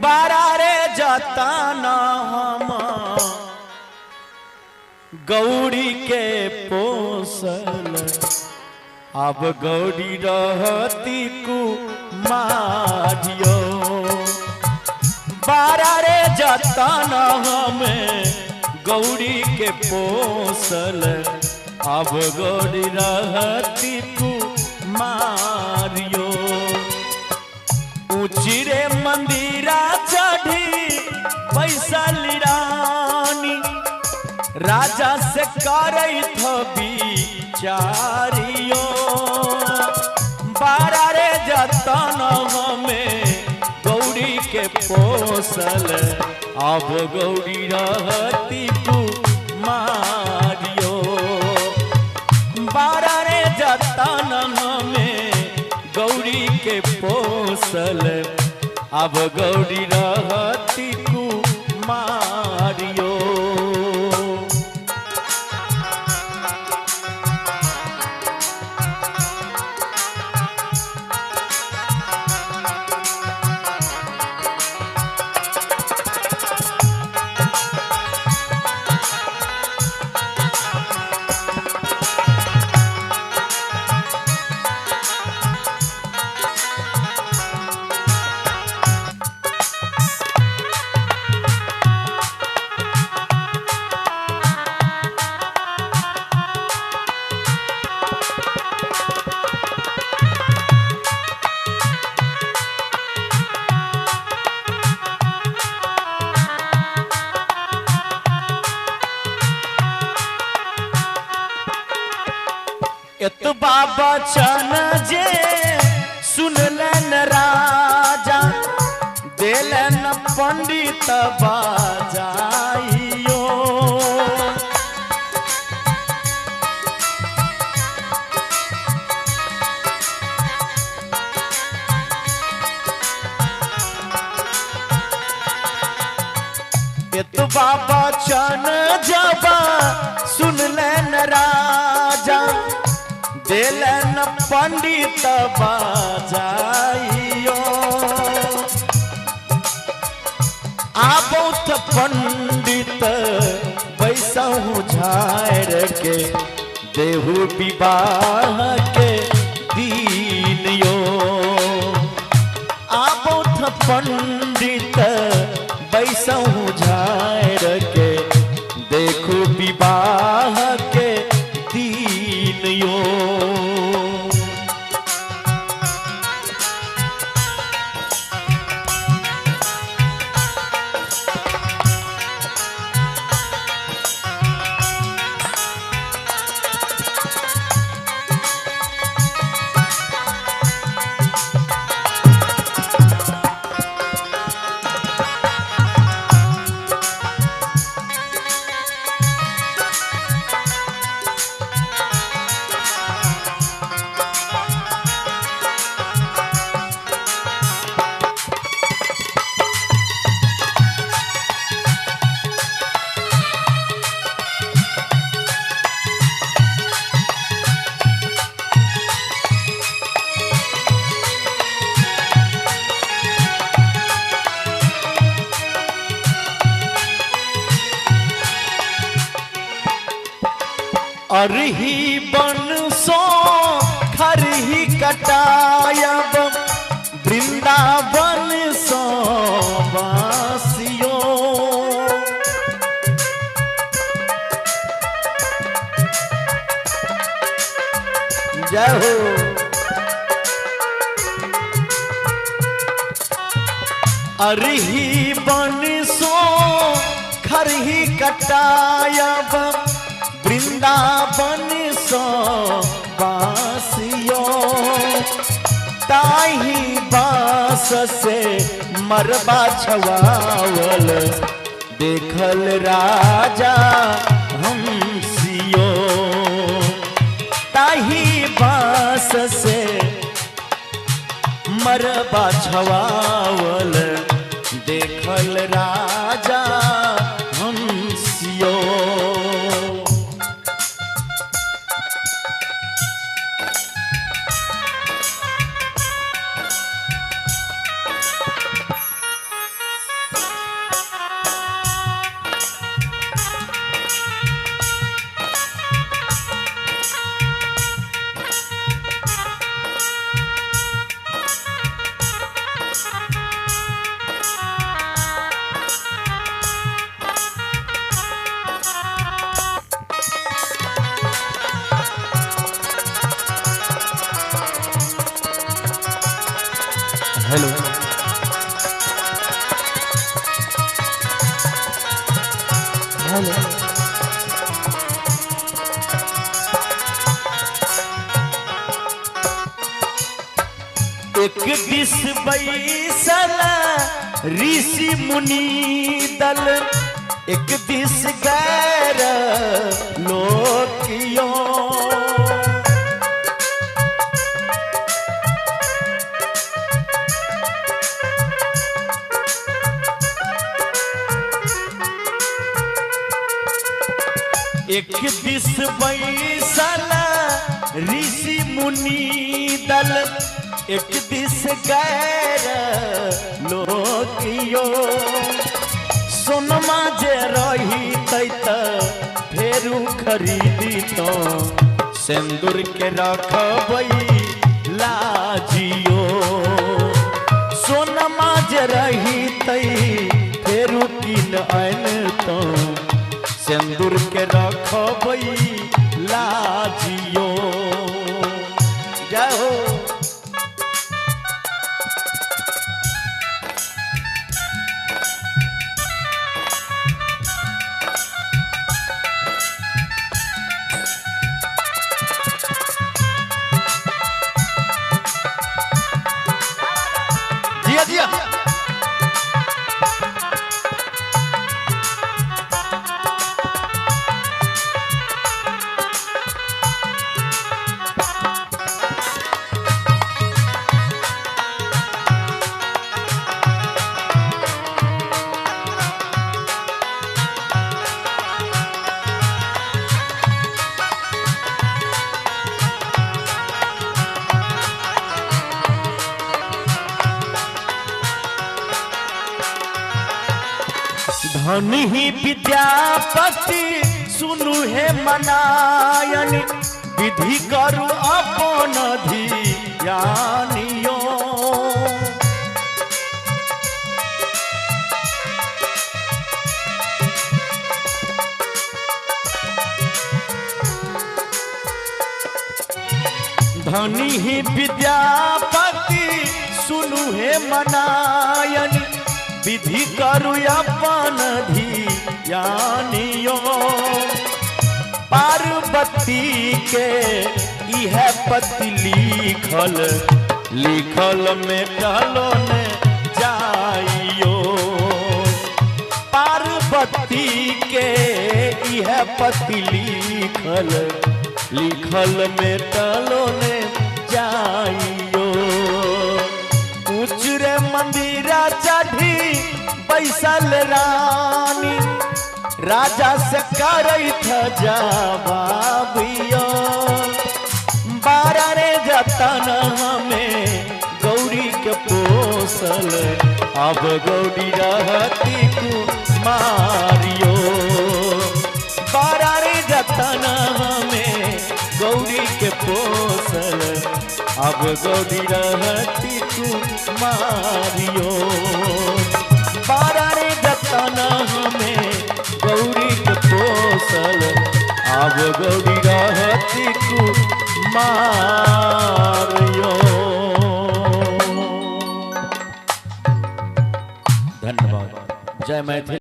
बारा रे जतन हम गौरी के पोसल अब गौरी रहती कुमारियो बारा रे जतन हमें गौरी के पोसल अब गौरी रहती कुमारियो ऊंची रे मंदिरा चढ़ी वैशाली रानी राजा से करई विचारियो बारा रे जतन हमें गौरी के पोसल अब गौरी रहती कुमारियो बारा रे जतन हमें गौरी के पोसल अब गौरी रहती कुमारियो एतबा बचन जे सुनलन राजा देलन पंडित बाजाइयो एतबा बचन जब सुनलन राजा देलन पंडित बाजाइयो आबौथ पंडित बैसहु झाड़ के देहु विवाह के दिन यो आबौथ पंडित बैसहु झाड़ के देखो विवाह के दिन यो अरही बनसो खरही कटायब वृंदावन सो वासियो जय हो अरही बनसो खरही कटायब वृंदावन सो बासियो ताही बास से मरबा छवावल देखल राजा हंसियो ताही बास से मरबा छवावल देखल राजा हंसियो हेलो एक दिस बैसल ऋषि मुनि दल एक दिस गैर लोकियों एक दिस बैसल ऋषि मुनि दल एक दिस गैर लोकियो सोनमा जे रही तैत फेरू खरीदी तो सिंदूर के रखबई लाजियो सोनमा जे रही तई फेरू किन आन तो सिंदूर के रखबई लाजियो जाओ जिया जिया धन ही विद्यापति सुनु है मनायन विधि करु अपन धियानियो धनी ही विद्यापति सुनु है मनायन विधि करु अपन धियानियो पार्वती के इह पति लिखल लिखल में टलो ने जाइयो पार्वती के इह पति लिखल लिखल में टलो ने जाइयो उचरे मंदिरा चढ़ी बैसल रानी राजा से करैथ जवाबियो बारा रे जतन हमें गौरी के पोसल अब गौरी रहती कुमारियो बारा रे जतन हमें गौरी के पोसल अब गौरी रहती कुमारियो बारा रे जतन हमें गौरी के पोसल अब गौरी रहती कुमारियो। धन्यवाद। जय मैथिली।